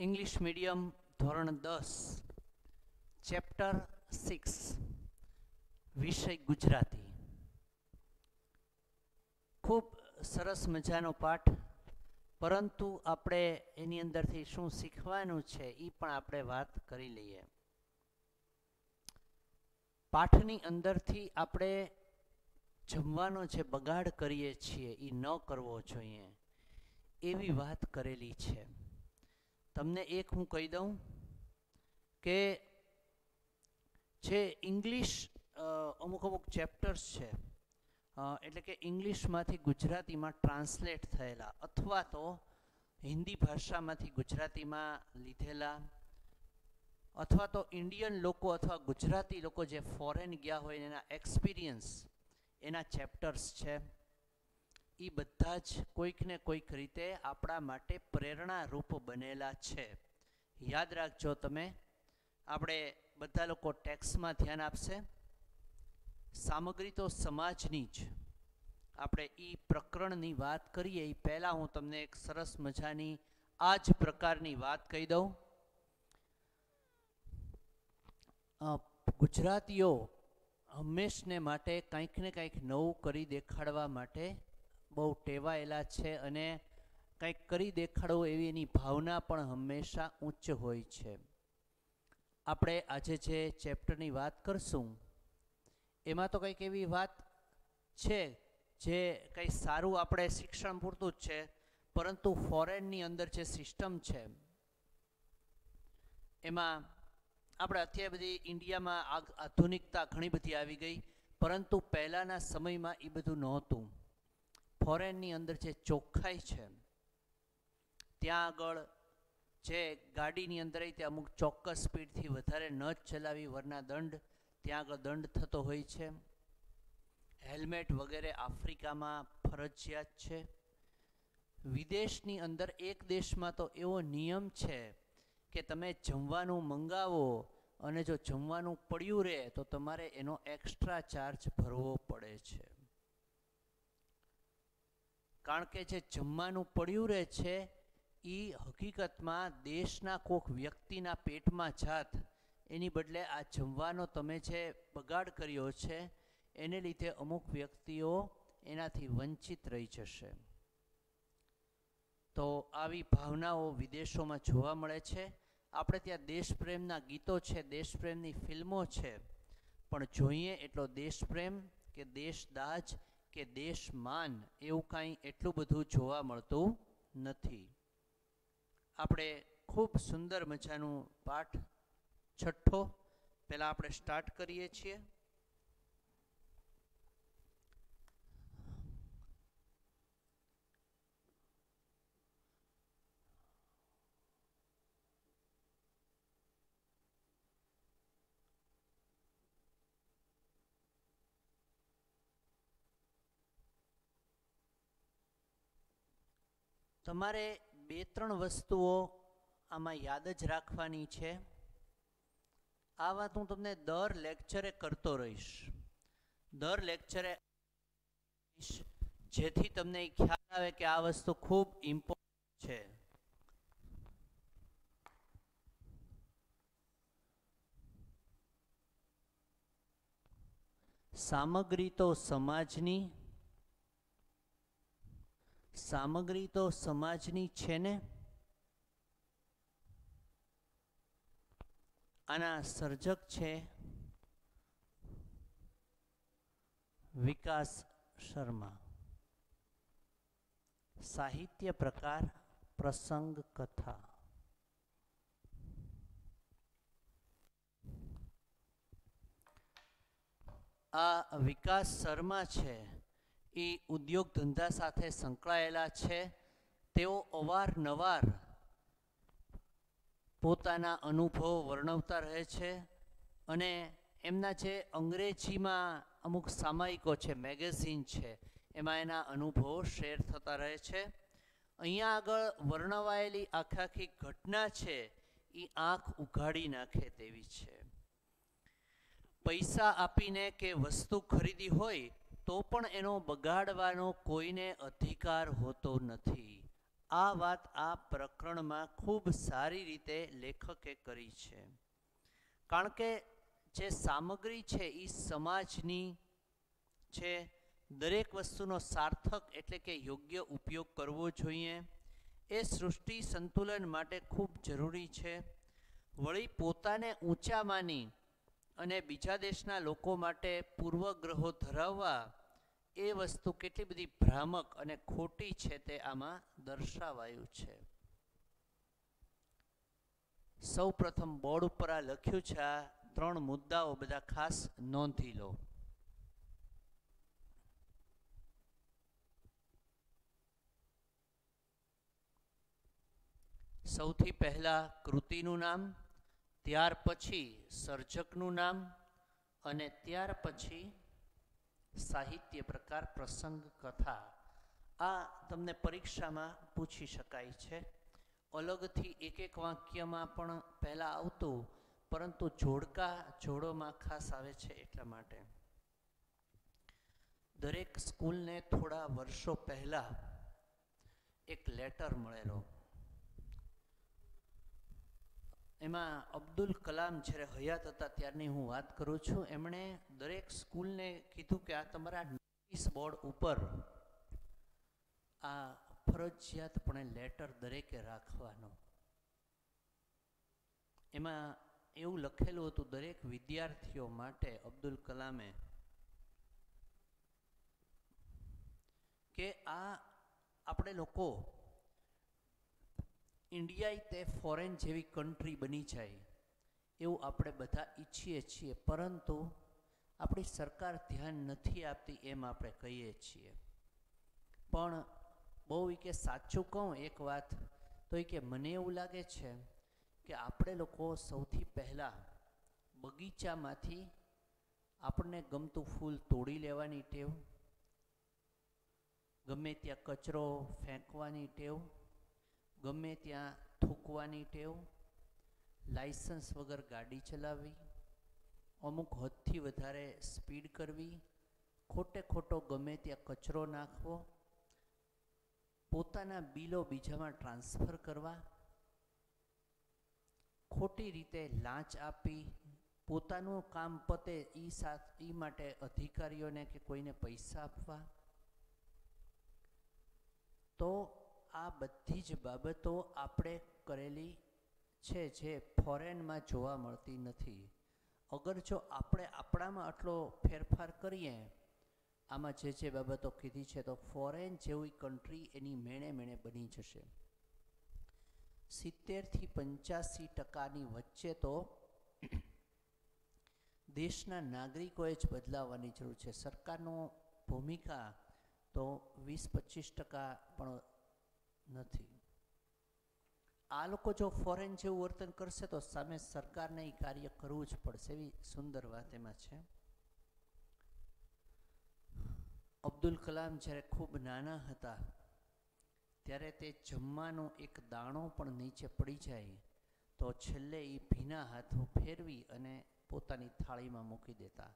English medium ધોરણ 10 chapter 6 વિષય ગુજરાતી. ખૂબ સરસ મજાનો પાઠ, પરંતુ આપણે એની અંદરથી શું શીખવાનું છે એ પણ આપણે વાત કરી લઈએ. પાઠની અંદરથી આપણે જમવાનો જે બગાડ કરીએ છીએ એ ન કરવો જોઈએ એવી વાત કરેલી છે. તમને એક હું કહી દઉં કે જે ઇંગ્લિશ અમુક ચેપ્ટર્સ છે, એટલે કે ઇંગ્લિશમાંથી ગુજરાતીમાં ટ્રાન્સલેટ થયેલા અથવા તો હિન્દી ભાષામાંથી ગુજરાતીમાં લીધેલા, અથવા તો ઇન્ડિયન લોકો અથવા ગુજરાતી લોકો જે ફોરેન ગયા હોય એના એક્સપિરિયન્સ એના ચેપ્ટર્સ છે, એ બધા જ કોઈક ને કોઈક રીતે આપણા માટે પ્રેરણારૂપ બનેલા છે. યાદ રાખજો તમે. આપણે બધા લોકો ટેક્સ્ટમાં ધ્યાન આપશે. સામગ્રી તો સમાજની જ. આપણે એ પ્રકરણની વાત કરીએ એ પહેલાં હું તમને એક સરસ મજાની આ જ પ્રકારની વાત કહી દઉં. ગુજરાતીઓ હંમેશને માટે કંઈક ને કંઈક નવું કરી દેખાડવા માટે બહુ ટેવાયેલા છે અને કંઈક કરી દેખાડવું એવી એની ભાવના પણ હંમેશા ઉચ્ચ હોય છે. આપણે આજે જે ચેપ્ટરની વાત કરશું એમાં તો કંઈક એવી વાત છે જે કંઈ સારું આપણે શિક્ષણ પૂરતું જ છે, પરંતુ ફોરેનની અંદર જે સિસ્ટમ છે એમાં આપણે અત્યારે બધી ઇન્ડિયામાં આધુનિકતા ઘણી બધી આવી ગઈ, પરંતુ પહેલાંના સમયમાં એ બધું નહોતું. ફોરેનની અંદર જે ચોખ્ખાઈ છે, ત્યાં આગળ જે ગાડીની અંદર તે અમુક ચોક્કસ સ્પીડથી વધારે ન જ ચલાવી વરના દંડ, ત્યાં આગળ દંડ થતો હોય છે. હેલ્મેટ વગેરે આફ્રિકામાં ફરજિયાત છે. વિદેશની અંદર એક દેશમાં તો એવો નિયમ છે કે તમે જમવાનું મંગાવો અને જો જમવાનું પડ્યું રહે તો તમારે એનો એક્સ્ટ્રા ચાર્જ ભરવો પડે છે. કારણ કે જે જમવાનું પડ્યું રહે છે એ હકીકતમાં દેશના કોઈક વ્યક્તિના પેટમાં જાત, એની બદલે આ જમવાનો તમે જે બગાડ કર્યો છે એને લીધે અમુક વ્યક્તિઓ એનાથી વંચિત રહી જશે. તો આવી ભાવનાઓ વિદેશોમાં જોવા મળે છે. આપણે ત્યાં દેશપ્રેમના ગીતો છે, દેશપ્રેમની ફિલ્મો છે, પણ જોઈએ એટલો દેશપ્રેમ કે દેશદાજ કે દેશમાન એવું કાંઈ એટલું બધું જોવા મળતું નથી. આપણે ખૂબ સુંદર મજાનું પાઠ છઠ્ઠો પહેલાં આપણે સ્ટાર્ટ કરીએ છીએ. તમારે 2-3 વસ્તુઓ આમાં યાદ જ રાખવાની છે. આ વાત હું તમને દર લેક્ચરે કરતો રહીશ. દર લેક્ચરે જેથી તમને ખ્યાલ આવે કે આ વસ્તુ ખૂબ ઇમ્પોર્ટન્ટ છે. સામગ્રી તો સમાજની છે ને. આના સર્જક છે વિકાસ શર્મા. સાહિત્ય પ્રકાર પ્રસંગ કથા. આ વિકાસ શર્મા છે એ ઉદ્યોગ ધંધા સાથે સંકળાયેલા છે. તેઓ અવારનવાર પોતાના અનુભવો વર્ણવતા રહે છે અને એમના જે અંગ્રેજીમાં અમુક સામયિકો છે, મેગેઝિન છે, એમાં એના અનુભવો શેર થતા રહે છે. અહીંયા આગળ વર્ણવાયેલી આખી ઘટના છે એ આંખ ઉઘાડી નાખે તેવી છે. પૈસા આપીને કે વસ્તુ ખરીદી હોય તો પણ એનો બગાડવાનો કોઈને અધિકાર હોતો નથી. આ વાત આ પ્રકરણમાં ખૂબ સારી રીતે લેખકે કરી છે. કારણ કે જે સામગ્રી છે એ સમાજની છે. દરેક વસ્તુનો સાર્થક એટલે કે યોગ્ય ઉપયોગ કરવો જોઈએ. એ સૃષ્ટિ સંતુલન માટે ખૂબ જરૂરી છે. વળી પોતાને ઊંચા માની અને બીજા દેશના લોકો માટે પૂર્વગ્રહો ધરાવવા એ વસ્તુ કેટલી બધી ભ્રામક અને ખોટી છે તે આમાં દર્શાવાયું છે. સૌ પ્રથમ બોર્ડ ઉપર આ લખ્યું છે. આ 3 મુદ્દાઓ બધા ખાસ નોંધી લો. સૌથી પહેલા કૃતિનું નામ, ત્યાર પછી સર્જકનું નામ અને ત્યાર પછી સાહિત્ય પ્રકાર, પ્રસંગ, કથા. આ તમને પરીક્ષામાં પૂછી શકાય છે. અલગથી એક એક વાક્યમાં પણ પહેલાં આવતું, પરંતુ જોડોમાં ખાસ આવે છે એટલા માટે. દરેક સ્કૂલને થોડા વર્ષો પહેલાં એક લેટર મળેલો. એમાં અબ્દુલ કલામ જ્યારે હયાત હતા ત્યારની હું વાત કરું છું. એમણે દરેક સ્કૂલને કીધું કે આ તમારા નોટિસ બોર્ડ ઉપર આ ફરજિયાતપણે લેટર દરેકે રાખવાનો. એમાં એવું લખેલું હતું દરેક વિદ્યાર્થીઓ માટે અબ્દુલ કલામે કે આ આપણે લોકો ઇન્ડિયા તે ફોરેન જેવી કન્ટ્રી બની જાય એવું આપણે બધા ઈચ્છીએ છીએ, પરંતુ આપણી સરકાર ધ્યાન નથી આપતી એમ આપણે કહીએ છીએ. પણ બહુ કે સાચું કહું એક વાત તો એ કે મને એવું લાગે છે કે આપણે લોકો સૌથી પહેલાં બગીચામાંથી આપણને ગમતું ફૂલ તોડી લેવાની ટેવ, ગમે ત્યાં કચરો ફેંકવાની ટેવ, ગમે ત્યાં થૂકવાની ટેવ, લાયસન્સ વગર ગાડી ચલાવવી, અમુક હદથી વધારે સ્પીડ કરવી, ખોટે ખોટો ગમે ત્યાં કચરો નાખવો, પોતાના બિલો બીજામાં ટ્રાન્સફર કરવા, ખોટી રીતે લાંચ આપી, પોતાનું કામ પતે એ માટે અધિકારીઓને કે કોઈને પૈસા આપવા. તો આ બધી જ બાબતો આપણે કરેલી છે જે ફોરેનમાં જોવા મળતી નથી. અગર જો આપણે આપણામાં આટલો ફેરફાર કરીએ આમાં જે બાબતો કીધી છે તો ફોરેન જેવી કન્ટ્રી એની મેળે બની જશે. 70થી 85% વચ્ચે તો દેશના નાગરિકોએ જ બદલાવવાની જરૂર છે. સરકારનો ભૂમિકા તો 20-25% પણ નથી. આ લોકો જો ફોરેન જેવું વર્તન કરશે તો સામે સરકારને એ કાર્ય કરવું જ પડશે. એવી સુંદર વાત એમાં છે. અબ્દુલ કલામ જ્યારે ખૂબ નાના હતા ત્યારે તે જમવાનો એક દાણો પણ નીચે પડી જાય તો છેલ્લે એ ભીના હાથો ફેરવી અને પોતાની થાળીમાં મૂકી દેતા.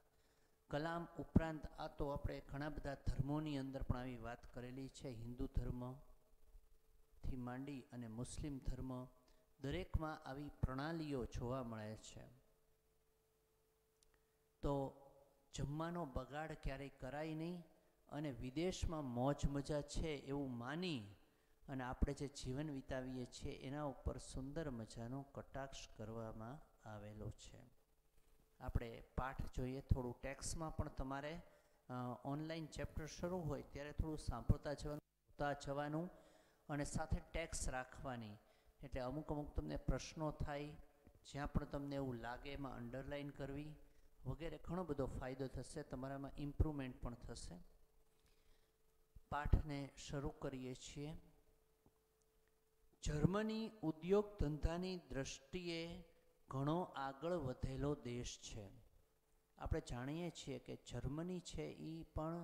કલામ ઉપરાંત આ તો આપણે ઘણા બધા ધર્મોની અંદર પણ આવી વાત કરેલી છે. હિન્દુ ધર્મથી માંડી અને મુસ્લિમ ધર્મ દરેકમાં આવી પ્રણાલીઓ જોવા મળે છે. તો જમવાનો બગાડ ક્યારેય કરાય નહીં અને વિદેશમાં મોજ મજા છે એવું માની અને આપણે જે જીવન વિતાવીએ છીએ એના ઉપર સુંદર મજાનો કટાક્ષ કરવામાં આવેલો છે. આપણે પાઠ જોઈએ. થોડું ટેક્સ્ટમાં પણ તમારે ઓનલાઈન ચેપ્ટર શરૂ હોય ત્યારે થોડું સાંભળતા જવાનું અને સાથે ટેક્સ રાખવાની. એટલે અમુક તમને પ્રશ્નો થાય, જ્યાં પણ તમને એવું લાગે એમાં અંડરલાઈન કરવી વગેરે ઘણો બધો ફાયદો થશે. તમારામાં ઇમ્પ્રુવમેન્ટ પણ થશે. પાઠને શરૂ કરીએ છીએ. જર્મની ઉદ્યોગ ધંધાની દ્રષ્ટિએ ઘણો આગળ વધેલો દેશ છે. આપણે જાણીએ છીએ કે જર્મની છે એ પણ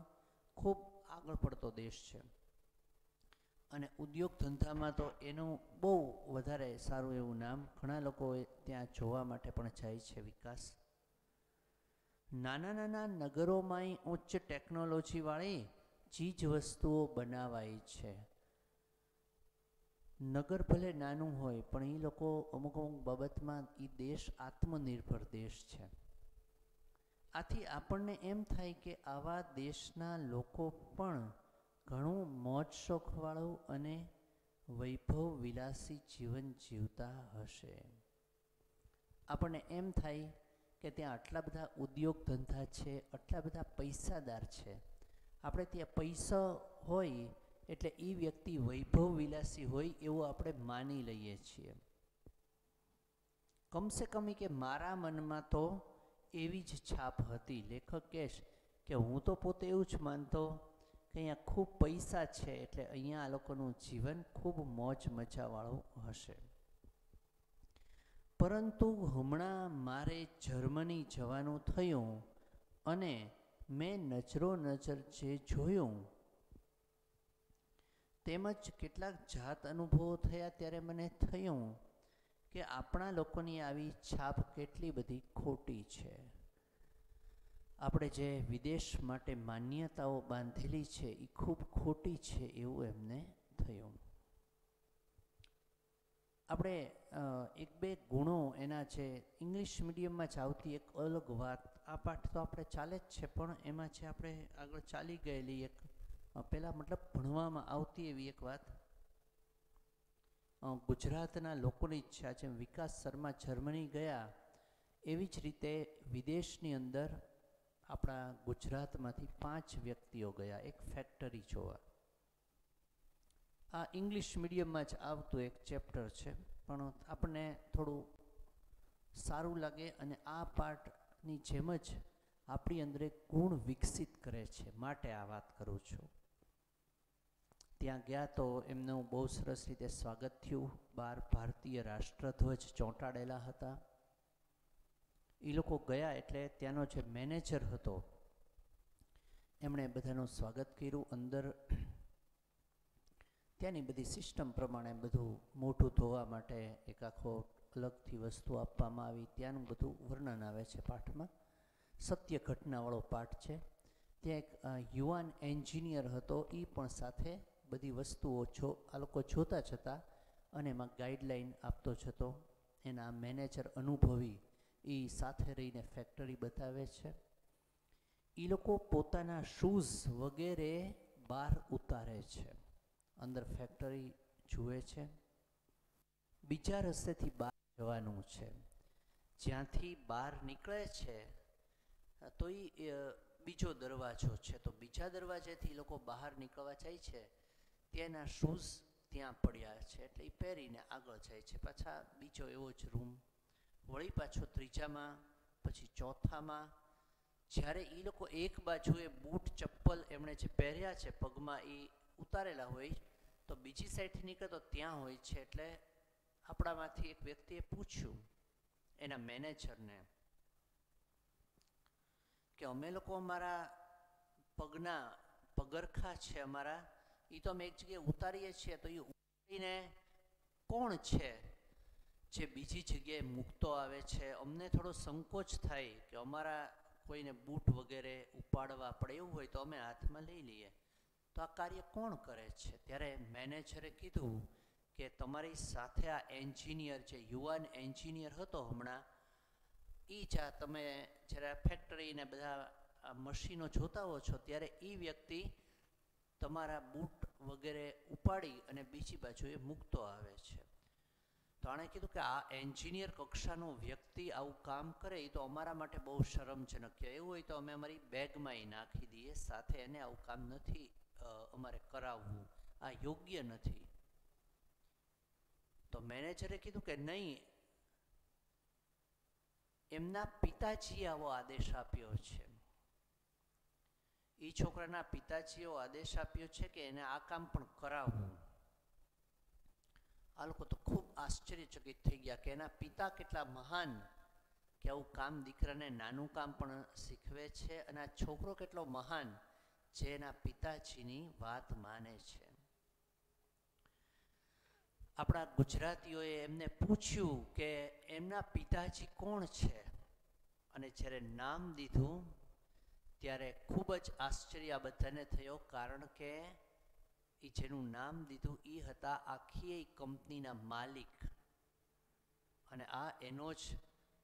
ખૂબ આગળ પડતો દેશ છે અને ઉદ્યોગ ધંધામાં તો એનું બહુ વધારે સારું એવું નામ. ઘણા લોકો ત્યાં જોવા માટે પણ જાય છે વિકાસ. નાના નાના નગરોમાંય ઉચ્ચ ટેકનોલોજીવાળી ચીજ વસ્તુઓ બનાવાય છે. નગર ભલે નાનું હોય પણ એ લોકો અમુક અમુક બાબતમાં એ દેશ આત્મનિર્ભર દેશ છે. આથી આપણને એમ થાય કે આવા દેશના લોકો પણ ઘણું મોજ શોખવાળું અને વૈભવ વિલાસી જીવન જીવતા હશે. આપણને એમ થાય કે ત્યાં આટલા બધા ઉદ્યોગ ધંધા છે, આટલા બધા પૈસાદાર છે. આપણે ત્યાં પૈસા હોય એટલે એ વ્યક્તિ વૈભવ વિલાસી હોય એવું આપણે માની લઈએ છીએ. કમસે કમ કે મારા મનમાં તો એવી જ છાપ હતી. લેખક કહેશ કે હું તો પોતે એવું જ માનતો કે અહીંયા ખૂબ પૈસા છે એટલે અહીંયા આ લોકોનું જીવન ખૂબ મોજ મજાવાળું હશે. પરંતુ હમણાં મારે જર્મની જવાનું થયું અને મેં નજર જે જોયું તેમજ કેટલાક જાત અનુભવો થયા ત્યારે મને થયું કે આપણા લોકોની આવી છાપ કેટલી બધી ખોટી છે. આપણે જે વિદેશ માટે માન્યતાઓ બાંધેલી છે એ ખૂબ ખોટી છે એવું એમને થયું. આપણે એક બે ગુણો એના છે ઇંગ્લિશ મીડિયમમાં જ આવતી એક અલગ વાત, આ પાઠ તો આપણે ચાલે જ છે પણ એમાં છે આપણે આગળ ચાલી ગયેલી એક પહેલાં મતલબ ભણવામાં આવતી એવી એક વાત ગુજરાતના લોકોની ઈચ્છા છે. વિકાસ શર્મા જર્મની ગયા એવી જ રીતે વિદેશની અંદર આપણા ગુજરાતમાંથી 5 વ્યક્તિઓ ગયા એક ફેક્ટરી જોવા. આ ઇંગ્લિશ મીડિયમમાં જ આવતું એક ચેપ્ટર છે પણ આપણને થોડું સારું લાગે અને આ પાઠની જેમ જ આપણી અંદર એક ગુણ વિકસિત કરે છે માટે આ વાત કરું છું. ત્યાં ગયા તો એમનું બહુ સરસ રીતે સ્વાગત થયું. બહાર ભારતીય રાષ્ટ્રધ્વજ ચોંટાડેલા હતા. એ લોકો ગયા એટલે ત્યાંનો જે મેનેજર હતો એમણે બધાનું સ્વાગત કર્યું. અંદર ત્યાંની બધી સિસ્ટમ પ્રમાણે બધું મોઢું ધોવા માટે એક આખો અલગથી વસ્તુ આપવામાં આવી. ત્યાંનું બધું વર્ણન આવે છે પાઠમાં. સત્ય ઘટનાવાળો પાઠ છે. ત્યાં એક યુવાન એન્જિનિયર હતો, એ પણ સાથે બધી વસ્તુઓ આ લોકો જોતા જતા અને એમાં ગાઈડલાઈન આપતો જતો. એના મેનેજર અનુભવી એ સાથે રહીને ફેક્ટરી બતાવે છે. એ લોકો પોતાના શૂઝ વગેરે બહાર ઉતારે છે, અંદર ફેક્ટરી જુએ છે. બીજા રસ્તેથી બહાર જવાનું છે. જ્યાંથી બહાર નીકળે છે તો એ બીજો દરવાજો છે, તો બીજા દરવાજેથી લોકો બહાર નીકળવા જાય છે. ત્યાંના શૂઝ ત્યાં પડ્યા છે એટલે એ પહેરીને આગળ જાય છે. પાછા બીજો એવો જ રૂમ, વળી પાછો ત્રીજામાં, પછી ચોથામાં. જ્યારે એ લોકો એક બાજુએ બૂટ ચપ્પલ એમણે જે પહેર્યા છે પગમાં એ ઉતારેલા હોય તો બીજી સાઈડથી નીકળે તો ત્યાં હોય છે. એટલે આપણામાંથી એક વ્યક્તિએ પૂછ્યું એના મેનેજરને કે અમે લોકો અમારા પગના પગરખા છે અમારા, એ તો અમે એક જગ્યાએ ઉતારીએ છીએ તો એ ઉતારીને કોણ છે જે બીજી જગ્યાએ મૂકતો આવે છે? અમને થોડો સંકોચ થાય કે અમારા કોઈને બૂટ વગેરે ઉપાડવા પડે એવું હોય તો અમે હાથમાં લઈ લઈએ, તો આ કાર્ય કોણ કરે છે? ત્યારે મેનેજરે કીધું કે તમારી સાથે આ એન્જિનિયર, જે યુવાન એન્જિનિયર હતો હમણાં, એ જ આ તમે જ્યારે ફેક્ટરીને બધા મશીનો જોતા હો છો ત્યારે એ વ્યક્તિ તમારા બૂટ વગેરે ઉપાડી અને બીજી બાજુએ મૂકતો આવે છે. તો આણે કીધું કે આ એન્જિનિયર કક્ષાનો વ્યક્તિ આવું કામ કરે એ તો અમારા માટે બહુ શરમજનક કહેવાય. એવું હોય તો અમે અમારી બેગમાં એ નાખી દઈએ સાથે, એને આવું કામ નથી અમારે કરાવવું, આ યોગ્ય નથી. તો મેનેજરે કીધું કે નહીં, એમના પિતાજીએ આવો આદેશ આપ્યો છે. એ છોકરાના પિતાજીએ આદેશ આપ્યો છે કે એને આ કામ પણ કરાવવું. આ લોકો તો ખૂબ આશ્ચર્યચકિત થઈ ગયા કે એના પિતા કેટલા મહાન કે આવું કામ દીકરાને નાનું કામ પણ શીખવે છે, અને આ છોકરો કેટલો મહાન જે એના પિતાજીની વાત માને છે. આપણા ગુજરાતીઓએ એમને પૂછ્યું કે એમના પિતાજી કોણ છે, અને જ્યારે નામ દીધું ત્યારે ખૂબ જ આશ્ચર્ય બધાને થયો, કારણ કે એ જેનું નામ દીધું એ હતા આખી કંપનીના માલિક, અને આ એનો જ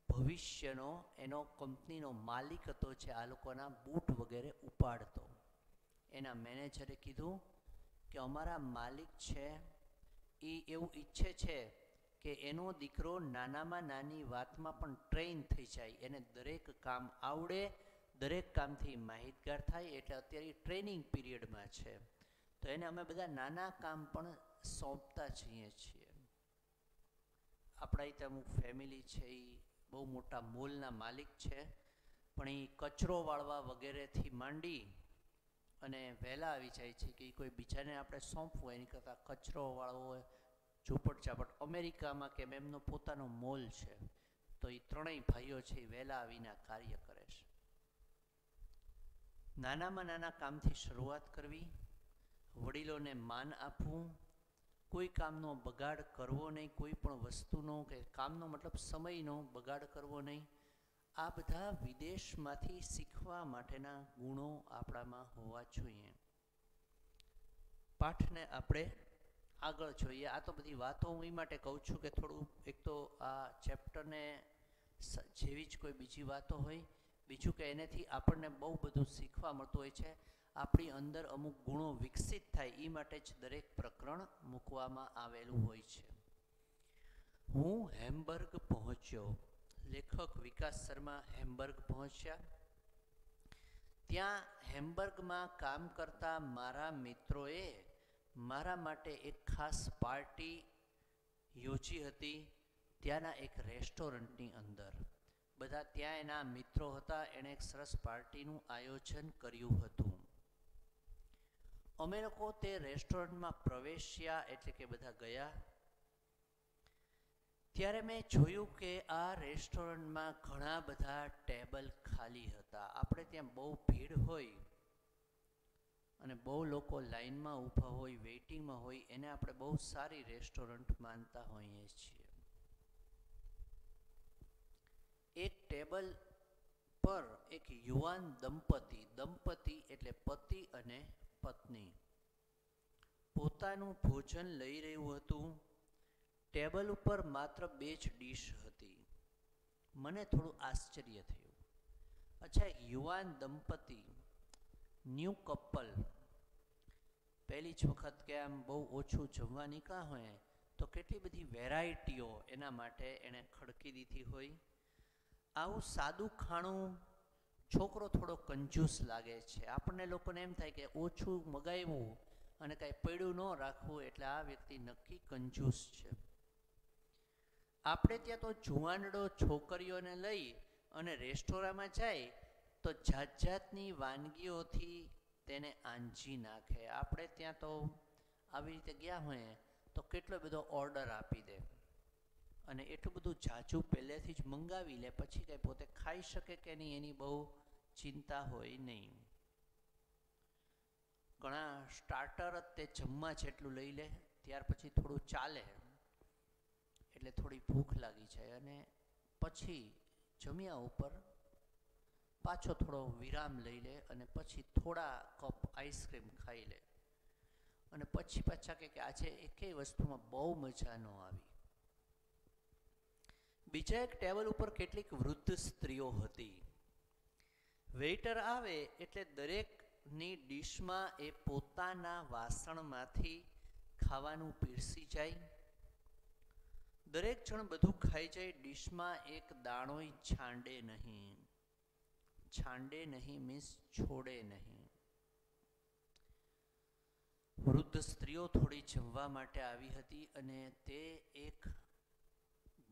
ભવિષ્યનો એનો કંપનીનો માલિક હતો, જે આ લોકોના બૂટ વગેરે ઉપાડતો. એના મેનેજરે કીધું કે અમારા માલિક છે એ એવું ઈચ્છે છે કે એનો દીકરો નાનામાં નાની વાતમાં પણ ટ્રેન થઈ જાય, એને દરેક કામ આવડે, દરેક કામથી માહિતગાર થાય. એટલે અત્યારે ટ્રેનિંગ પીરિયડમાં છે, તો એને અમે બધા નાના કામ પણ સોંપતા જઈએ છીએ. આપણા અહીં અમુક ફેમિલી છે એ બહુ મોટા મોલના માલિક છે, પણ એ કચરો વાળવા વગેરેથી માંડી અને વહેલા આવી જાય છે કે કોઈ બીજાને આપણે સોંપવું એની કરતાં કચરો વાળવો હોય, ઝૂંપટ ઝાપટ. અમેરિકામાં કે એમનો પોતાનો મોલ છે, તો એ ત્રણેય ભાઈઓ છે એ વહેલા આવીને કાર્ય કરે છે. નાનામાં નાના કામથી શરૂઆત કરવી, વડીલોને માન આપવું, કોઈ કામનો બગાડ કરવો નહીં, કોઈ પણ વસ્તુનો કે કામનો મતલબ સમયનો બગાડ કરવો નહીં. આ બધા વિદેશમાંથી શીખવા માટેના ગુણો આપણામાં હોવા જોઈએ. પાઠને આપણે આગળ જોઈએ. આ તો બધી વાતો હું એ માટે કહું છું કે થોડું એક તો આ ચેપ્ટરને જેવી જ કોઈ બીજી વાતો હોય, બીજું કે એનેથી આપણને બહુ બધું શીખવા મળતું હોય છે. આપણી અંદર અમુક ગુણો વિકસિત થાય એ માટે જ દરેક પ્રકરણ મૂકવામાં આવેલું હોય છે. હું હેમ્બર્ગ પહોંચ્યો. લેખક વિકાસ શર્મા હેમ્બર્ગ પહોંચ્યા. ત્યાં હેમ્બર્ગમાં કામ કરતા મારા મિત્રોએ મારા માટે એક ખાસ પાર્ટી યોજી હતી, ત્યાંના એક રેસ્ટોરન્ટની અંદર. બધા ત્યાં એના મિત્રો હતા, એણે એક સરસ પાર્ટીનું આયોજન કર્યું હતું. અમે લોકો તે રેસ્ટોરન્ટમાં પ્રવેશ્યા, એટલે કે બધા ગયા. ત્યારે મેં જોયું કે આ રેસ્ટોરન્ટમાં ઘણા બધા ટેબલ ખાલી હતા. આપણે ત્યાં બહુ ભીડ હોય અને બહુ લોકો લાઈનમાં ઊભા હોય, વેઇટિંગમાં હોય, એને આપણે બહુ સારી રેસ્ટોરન્ટ માનતા હોઈએ છીએ. એક ટેબલ પર એક યુવાન દંપતી એટલે પતિ અને પત્ની, પોતાનું ભોજન લઈ રહ્યું હતું. ટેબલ ઉપર માત્ર 2 જ ડીશ હતી. મને થોડું આશ્ચર્ય થયું. અચ્છા, યુવાન દંપતી, ન્યૂ કપલ, પહેલી જ વખત કે આમ બહુ ઓછું જમવા નીકળ્યા હોય તો કેટલી બધી વેરાયટીઓ એના માટે એણે ખડકી દીધી હોય. આવું સાદું ખાણું છોકરો થોડો કંજૂસ લાગે છે. આપણને લોકોને એમ થાય કે ઓછું મગાવ્યું અને કાંઈ પડ્યું ન રાખવું એટલે આ વ્યક્તિ નક્કી કંજૂસ છે. આપણે ત્યાં તો જુવાનડો છોકરીઓને લઈ અને રેસ્ટોરાંમાં જાય તો જાત જાતની વાનગીઓથી તેને આંજી નાખે. આપણે ત્યાં તો આવી રીતે ગયા હોય તો કેટલો બધો ઓર્ડર આપી દે અને એટલું બધું ઝાઝું પહેલેથી જ મંગાવી લે, પછી કંઈ પોતે ખાઈ શકે કે નહીં એની બહુ ચિંતા હોય નહીં. ઘણા સ્ટાર્ટર જ તે જમવા જેટલું લઈ લે, ત્યાર પછી થોડું ચાલે એટલે થોડી ભૂખ લાગી જાય અને પછી જમ્યા ઉપર પાછો થોડો વિરામ લઈ લે અને પછી થોડા કપ આઈસ્ક્રીમ ખાઈ લે અને પછી પાછા કે આજે એકેય વસ્તુમાં બહુ મજા ન આવી. બીજા એક ટેબલ ઉપર કેટલીક વૃદ્ધ સ્ત્રીઓ હતી. વેઇટર આવે એટલે દરેકની ડીશમાં એ પોતાના વાસણમાંથી ખાવાનું પીરસી જાય. દરેક જણ બધું ખાઈ જાય, ડીશમાં એક દાણોય છાંડે નહીં. છાંડે નહીં મીન્સ છોડે નહીં. વૃદ્ધ સ્ત્રીઓ થોડી જમવા માટે આવી હતી અને તે એક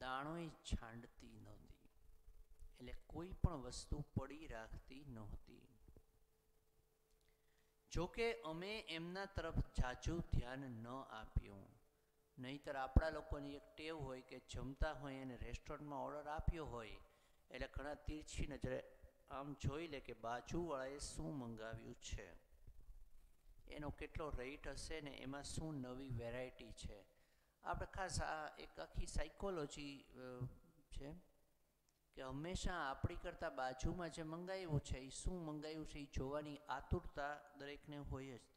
દાણોય છાંડતી નહોતી, એટલે કોઈ પણ વસ્તુ પડી રાખતી નહોતી. જોકે અમે એમના તરફ ઝાઝું ધ્યાન ન આપ્યું. નહીંતર આપણા લોકોની એક ટેવ હોય કે જમતા હોય અને રેસ્ટોરન્ટમાં ઓર્ડર આપ્યો હોય એટલે ઘણા તીરછી નજરે આમ જોઈ લે કે બાજુવાળાએ શું મંગાવ્યું છે, એનો કેટલો રેટ હશે ને એમાં શું નવી વેરાયટી છે. આપણે ખાસ આ એક આખી સાયકોલોજી છે કે હંમેશા આપણી કરતાં બાજુમાં જે મંગાવ્યું છે એ શું મંગાવ્યું છે એ જોવાની આતુરતા દરેકને હોય જ.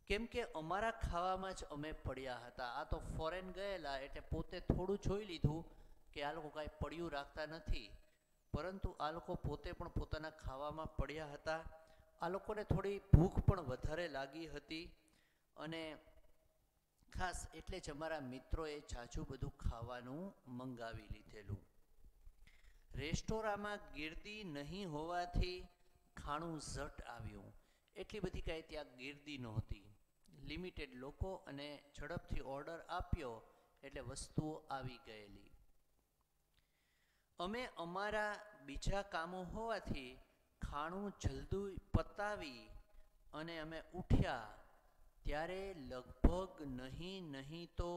કેમ કે અમારા ખાવામાં જ અમે પડ્યા હતા. આ તો ફોરેન ગયેલા એટલે પોતે થોડું જોઈ લીધું કે આ લોકો કાંઈ પડ્યું રાખતા નથી, પરંતુ આ લોકો પોતે પણ પોતાના ખાવામાં પડ્યા હતા. આ લોકોને થોડી ભૂખ પણ વધારે લાગી હતી અને ખાસ એટલે જ અમારા મિત્રોએ ઝાઝું બધું ખાવાનું મંગાવી લીધેલું. રેસ્ટોરાંમાં ગીર્દી નહીં હોવાથી ખાણું ઝટ આવ્યું. એટલી બધી કાંઈ ત્યાં ગીર્દી નહોતી. લિમિટેડ લોકો અને ઝડપથી ઓર્ડર આપ્યો એટલે વસ્તુઓ આવી ગયેલી. અમે અમારા બીજા કામો હોવાથી ખાણું જલ્દી પતાવી અને અમે ઉઠ્યા ત્યારે લગભગ નહીં તો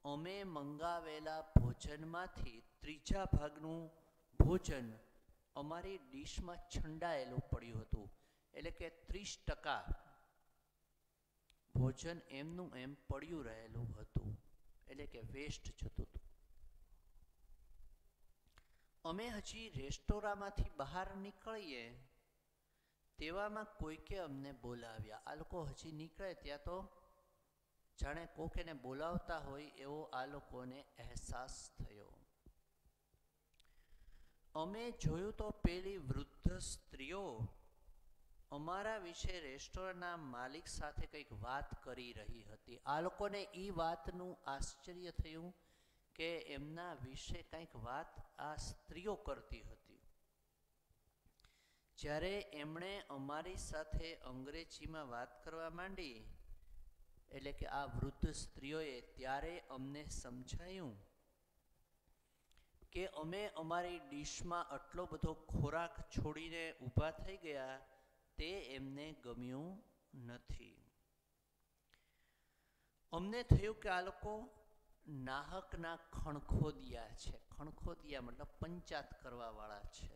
અમે મંગાવેલા ભોજનમાંથી ત્રીજા ભાગનું ભોજન અમારી ડીશમાં છંડાયેલું પડ્યું હતું. એટલે કે 30% ભોજન એમનું એમ પડ્યું રહેલું હતું, એટલે કે વેસ્ટ જતું હતું. અમે હજી રેસ્ટોરાંમાંથી બહાર નીકળીએ તેવામાં કોઈકે અમને બોલાવ્યા. આ લોકો હજી નીકળે ત્યાં તો જાણે કોક એને બોલાવતા હોય એવો આ લોકોને અહેસાસ થયો. અમે જોયું તો પેલી વૃદ્ધ સ્ત્રીઓ અમારા વિશે રેસ્ટોરન્ટના માલિક સાથે કંઈક વાત કરી રહી હતી. આ લોકોને એ વાતનું આશ્ચર્ય થયું કે એમના વિશે કંઈક વાત આ સ્ત્રીઓ કરતી હતી. જ્યારે એમણે અમારી સાથે અંગ્રેજીમાં વાત કરવા માંડી, એટલે કે આ વૃદ્ધ સ્ત્રીઓએ, ત્યારે અમને સમજાયું કે અમે અમારી ડીશમાં આટલો બધો ખોરાક છોડીને ઊભા થઈ ગયા તે એમને ગમ્યું નથી. અમને થયું કે આ લોકો નાહકના ખણખોદિયા છે. ખણખોદિયા મતલબ પંચાત કરવાવાળા છે.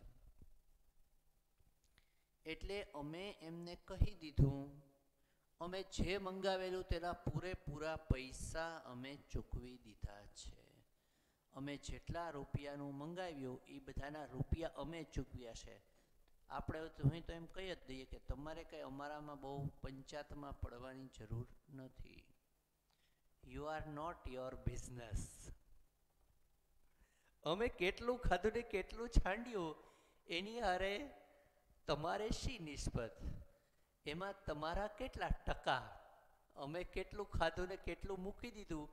એટલે અમે એમને કહી દીધું અમે જે મંગાવેલું તેના પૂરેપૂરા પૈસા અમે ચૂકવી દીધા છે. અમે જેટલા રૂપિયાનું મંગાવ્યું એ બધાના રૂપિયા અમે ચૂકવ્યા છે. આપણે હું તો એમ કહી જ દઈએ કે તમારે કંઈ અમારામાં બહુ પંચાયતમાં પડવાની જરૂર નથી. You are not your business. અમે કેટલું ખાધું ને કેટલું છાંડ્યું એની હારે તમારે શી નિસ્બત? એમાં તમારા કેટલા ટકા? અમે કેટલું ખાધું ને કેટલું મૂકી દીધું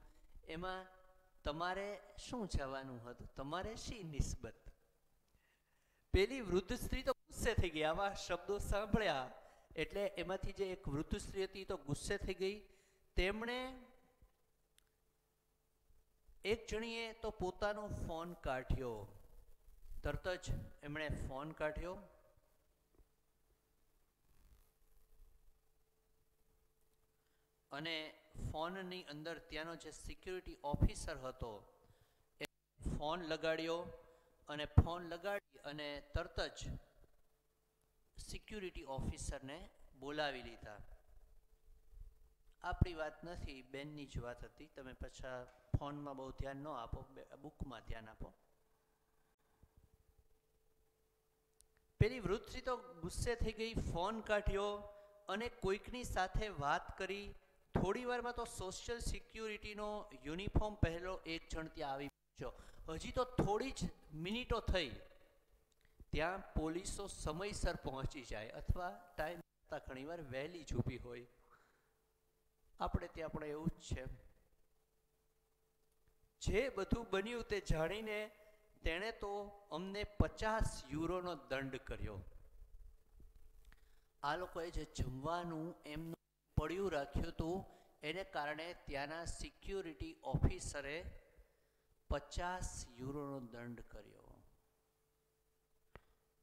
એમાં તમારે શું જવાનું હતું? તમારે શી નિસ્બત? પેલી વૃદ્ધ સ્ત્રી તો ગુસ્સે થઈ ગઈ. આવા શબ્દો સાંભળ્યા એટલે એમાંથી જે એક વૃદ્ધ સ્ત્રી હતી તો ગુસ્સે થઈ ગઈ. તેમણે એક જણીએ તો પોતાનો ફોન કાઢ્યો. તરત જ એમણે ફોન કાઢ્યો અને ફોનની અંદર ત્યાંનો જે સિક્યુરિટી ઓફિસર હતો એ ફોન લગાડ્યો અને ફોન લગાડી અને તરત જ સિક્યુરિટી ઓફિસરને બોલાવી લીધા. આપણી વાત નથી, બેનની જ વાત હતી. તમે પાછા ફોનમાં બહુ ધ્યાન ન આપો, બુકમાં ધ્યાન આપો. પેલી વૃદ્ધ તો ગુસ્સે થઈ ગઈ, ફોન કાઢ્યો અને કોઈકની સાથે વાત કરી. થોડી વારમાં તો સોશિયલ સિક્યુરિટીનો યુનિફોર્મ પહેરેલો એક જણ ત્યાં આવી પહોંચ્યો. હજી તો થોડી જ મિનિટો થઈ ત્યાં પોલીસો સમયસર પહોંચી જાય અથવા ટાઈમ કરતાં ઘણીવાર વહેલી જ ઊભી હોય. આપણે ત્યાં પણ એવું જ છે. જે બધું બન્યું તે જાણીને તેણે તો અમને 50 યુરોનો દંડ કર્યો. આ લોકોએ જે જમવાનું એમનું પડ્યું રાખ્યું હતું એને કારણે ત્યાંના સિક્યુરિટી ઓફિસરે 50 યુરોનો દંડ કર્યો.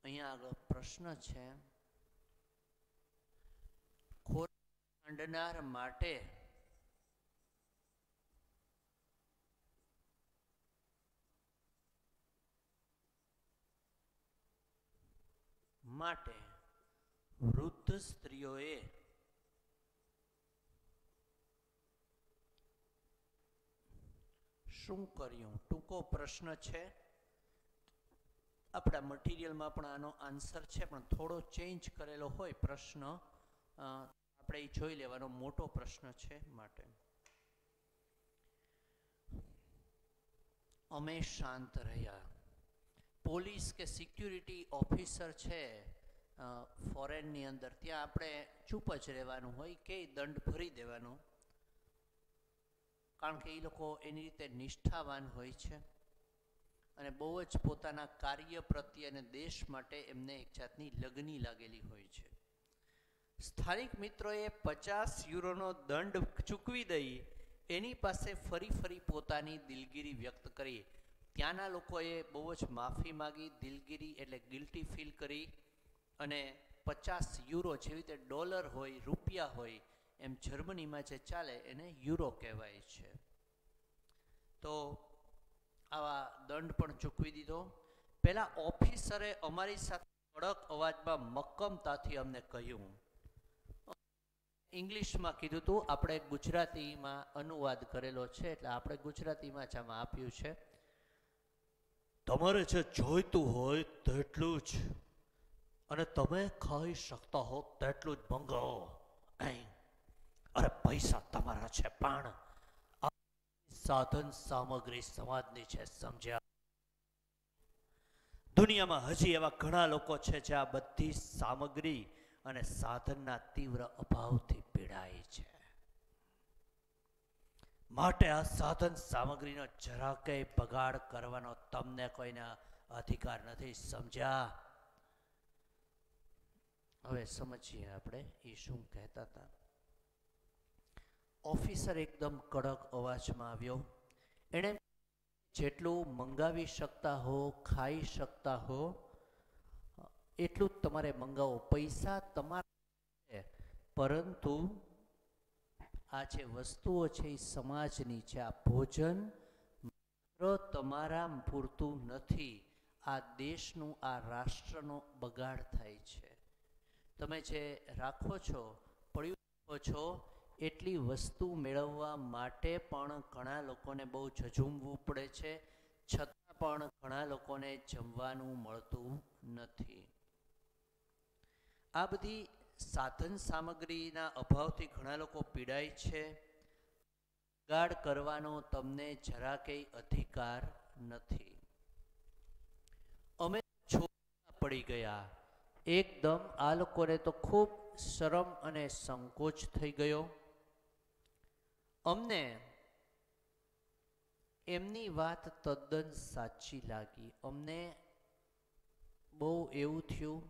અહીંયા આગળ પ્રશ્ન છે, ખોરાક છાંડનાર માટે વૃદ્ધ સ્ત્રીઓએ શું કર્યું? ટૂંકો પ્રશ્ન છે. આપણા મટીરિયલમાં પણ આનો આન્સર છે પણ થોડો ચેન્જ કરેલો હોય પ્રશ્ન. આપણે એ જોઈ લેવાનો મોટો પ્રશ્ન છે. માટે અમે શાંત રહ્યા. પોલીસ કે સિક્યુરિટી ઓફિસર છે ફોરેનની અંદર, ત્યાં આપણે ચૂપ જ રહેવાનું હોય કે દંડ ભરી દેવાનો, કારણ કે એ લોકો એની રીતે નિષ્ઠાવાન હોય છે અને બહુ જ પોતાના કાર્ય પ્રત્યે અને દેશ માટે એમને એક જાતની લગની લાગેલી હોય છે. સ્થાનિક મિત્રોએ 50 યુરોનો દંડ ચૂકવી દઈ એની પાસે ફરી પોતાની દિલગીરી વ્યક્ત કરી. ત્યાંના લોકોએ બહુ જ માફી માગી, દિલગીરી એટલે ગિલ્ટી ફીલ કરી, અને 50 યુરો, જેવી રીતે ડોલર હોય, રૂપિયા હોય, એમ જર્મનીમાં જે ચાલે એને યુરો કહેવાય છે. તો આવા દંડ પણ ચૂકવી દીધો. પેલા ઓફિસરે અમારી સાથે કડક અવાજમાં મક્કમતાથી અમને કહ્યું, ઇંગ્લિશમાં કીધું હતું, આપણે ગુજરાતીમાં અનુવાદ કરેલો છે એટલે આપણે ગુજરાતીમાં જ આમાં આપ્યું છે. તમારે જે જોઈતું હોય તેટલું જ, અને તમે ખાઈ શકતા હો તેટલું જ મંગાવો. અરે પૈસા તમારા છે, પણ સાધન સામગ્રી સમાજની છે, સમજ્યા? દુનિયામાં હજી એવા ઘણા લોકો છે જે આ બધી સામગ્રી અને સાધનના તીવ્ર અભાવથી પીડાય છે. માટે આ સાધન સામગ્રીનો જરા કંઈ બગાડ કરવાનો તમને કોઈના અધિકાર નથી, સમજ્યા? હવે સમજીએ આપણે એ શું કહેતા હતા. ઓફિસર એકદમ કડક અવાજમાં આવ્યો. એણે જેટલું મંગાવી શકતા હો, ખાઈ શકતા હો, એટલું જ તમારે મંગાવો. પૈસા તમારા છે, પરંતુ આ જે વસ્તુઓ છે એ સમાજની છે. આ ભોજન માત્ર તમારા પૂરતું નથી, આ દેશનું, આ રાષ્ટ્રનો બગાડ થાય છે. તમે જે રાખો છો, પડ્યું રાખો છો, એટલી વસ્તુ મેળવવા માટે પણ ઘણા લોકોને બહુ ઝઝૂમવું પડે છે, છતાં પણ ઘણા લોકોને જમવાનું મળતું નથી. આ બધી સાધન સામગ્રીના અભાવથી ઘણા લોકો પીડાય છે. બગાડ કરવાનો તમને જરા કંઈ અધિકાર નથી. અમે છોકરા પડી ગયા. એકદમ આ લોકોને તો ખૂબ શરમ અને સંકોચ થઈ ગયો. અમને એમની વાત તદ્દન સાચી લાગી. અમને બહુ એવું થયું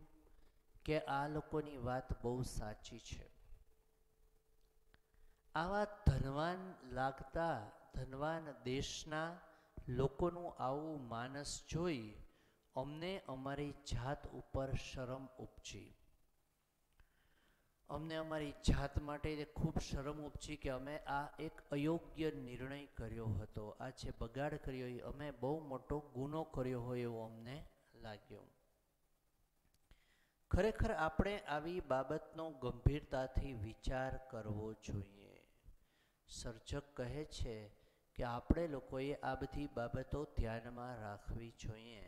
કે આ લોકોની વાત બહુ સાચી છે. આવા ધનવાન લાગતા ધનવાન દેશના લોકોનું આવું માનસ જોઈ અમને અમારી જાત ઉપર શરમ ઉપજી. અમને અમારી જાત માટે ખૂબ શરમ ઉપજી કે અમે આ એક અયોગ્ય નિર્ણય કર્યો હતો. આ જે બગાડ કર્યો એ અમે બહુ મોટો ગુનો કર્યો હોય એવો અમને લાગ્યો. ખરેખર આપણે આવી બાબતનો ગંભીરતાથી વિચાર કરવો જોઈએ. સર્જક કહે છે કે આપણે લોકોએ આ બધી બાબતો ધ્યાનમાં રાખવી જોઈએ.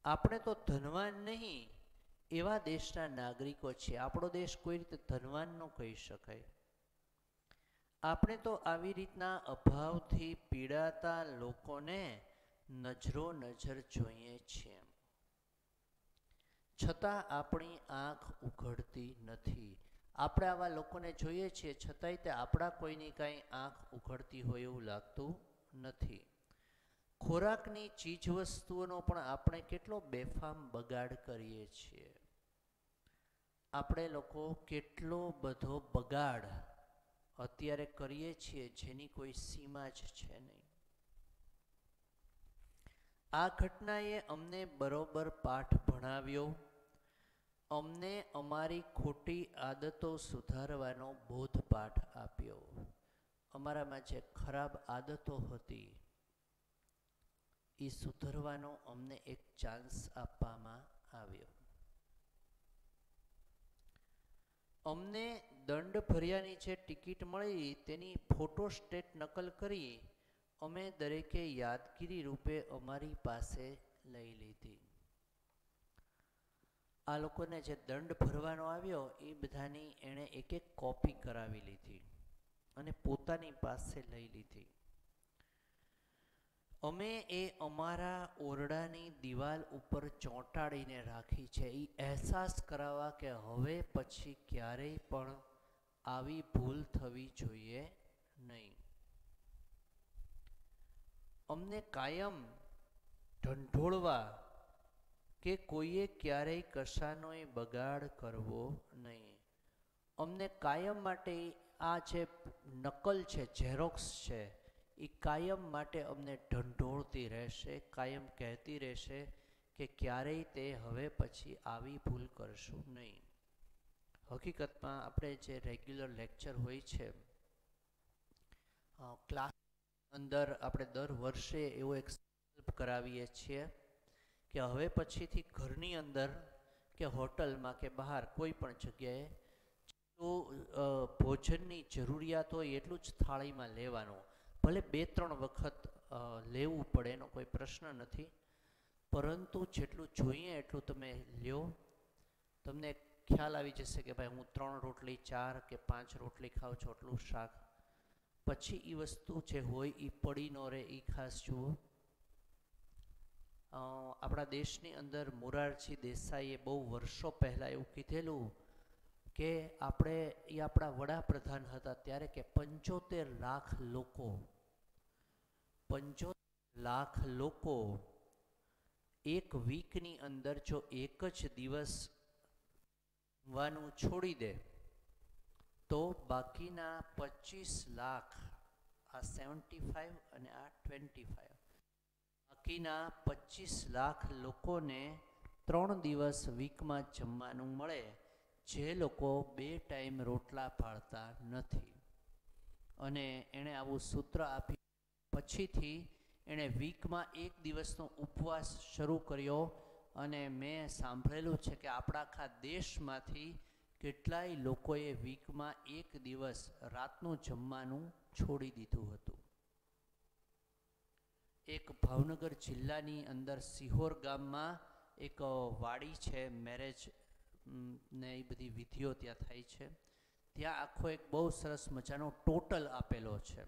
આપણે તો ધનવાન નહીં એવા દેશના નાગરિકો છીએ. આપણો દેશ કોઈ રીતે ધનવાન ન કહી શકાય. આપણે તો આવી રીતના અભાવથી પીડાતા લોકોને નજરો નજર જોઈએ છીએ, છતાં આપણી આંખ ઉઘડતી નથી. આપણે આવા લોકોને જોઈએ છીએ, છતાંય તે આપણા કોઈની કાંઈ આંખ ઉઘડતી હોય એવું લાગતું નથી. ખોરાકની ચીજવસ્તુઓનો પણ આપણે કેટલો બેફામ બગાડ કરીએ છીએ. આપણે લોકો કેટલો બધો બગાડ અત્યારે કરીએ છીએ જેની કોઈ સીમા જ છે નહીં. આ ઘટનાએ અમને બરોબર પાઠ ભણાવ્યો. અમને અમારી ખોટી આદતો સુધારવાનો બોધપાઠ આપ્યો. અમારામાં જે ખરાબ આદતો હતી એ સુધારવાનો અમને એક ચાન્સ આપવામાં આવ્યો. અમને દંડ ભર્યાની જે ટિકિટ મળી તેની ફોટોસ્ટેટ નકલ કરી અમે દરેકે યાદગીરી રૂપે અમારી પાસે લઈ લીધી. આ લોકોને જે દંડ ભરવાનો આવ્યો એ બધાની એણે એક એક કોપી કરાવી લીધી અને પોતાની પાસે લઈ લીધી. અમે એ અમારા ઓરડાની દિવાલ ઉપર ચોંટાડીને રાખી છે, એ અહેસાસ કરાવવા કે હવે પછી ક્યારેય પણ આવી ભૂલ થવી જોઈએ નહીં. અમને કાયમ ઢંઢોળવા કે કોઈએ ક્યારેય કશાનોય બગાડ કરવો નહીં. અમને કાયમ માટે આ જે નકલ છે, ઝેરોક્સ છે, એ કાયમ માટે અમને ઢંઢોળતી રહેશે, કાયમ કહેતી રહેશે કે ક્યારેય તે હવે પછી આવી ભૂલ કરશું નહીં. હકીકતમાં આપણે જે રેગ્યુલર લેક્ચર હોય છે ક્લાસ અંદર આપણે દર વર્ષે એવો એક સંકલ્પ કરાવીએ છીએ કે હવે પછીથી ઘરની અંદર કે હોટલમાં કે બહાર કોઈ પણ જગ્યાએ તો ભોજનની જરૂરિયાત હોય એટલું જ થાળીમાં લેવાનું. ભલે 2-3 વખત લેવું પડે એનો કોઈ પ્રશ્ન નથી, પરંતુ જેટલું જોઈએ એટલું તમે લ્યો. તમને ખ્યાલ આવી જશે કે ભાઈ હું 3 રોટલી 4 કે 5 રોટલી ખાઉં છું, એટલું શાક. પછી એ વસ્તુ જે હોય એ પડી ન રહે એ ખાસ જુઓ. આપણા દેશની અંદર મોરારજી દેસાઈએ બહુ વર્ષો પહેલાં એવું કીધેલું કે આપણે એ આપણા વડાપ્રધાન હતા ત્યારે કે 75 લાખ લોકો એક વીકની અંદર જો એક જ દિવસ જમવાનું છોડી દે તો બાકીના 25 લાખ, આ 75 અને આ 25, બાકીના 25 લાખ લોકોને 3 દિવસ વીકમાં જમવાનું મળે, જે લોકો 2 ટાઈમ રોટલા પાડતા નથી. અને એણે આવું સૂત્ર આપ્યું. પછીથી એણે વીકમાં 1 દિવસનો ઉપવાસ શરૂ કર્યો અને મેં સાંભળેલું છે કે આપણા આખા દેશમાંથી કેટલાય લોકોએ વીકમાં 1 દિવસ રાતનું જમવાનું છોડી દીધું હતું. એક ભાવનગર જિલ્લાની અંદર સિહોર ગામમાં એક વાડી છે, મેરેજ ને એ બધી વિધિઓ ત્યાં થાય છે. ત્યાં આખો એક બહુ સરસ મજાનો ટોટલ આપેલો છે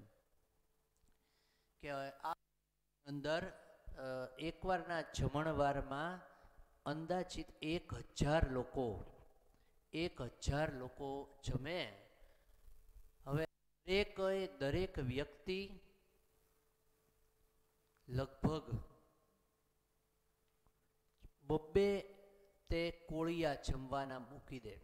કે આ અંદર એકવારના જમણવારમાં અંદાજિત 1000 લોકો જમે. હવે દરેક વ્યક્તિ લગભગ 2 તે કોળિયા જમવાના મૂકી દે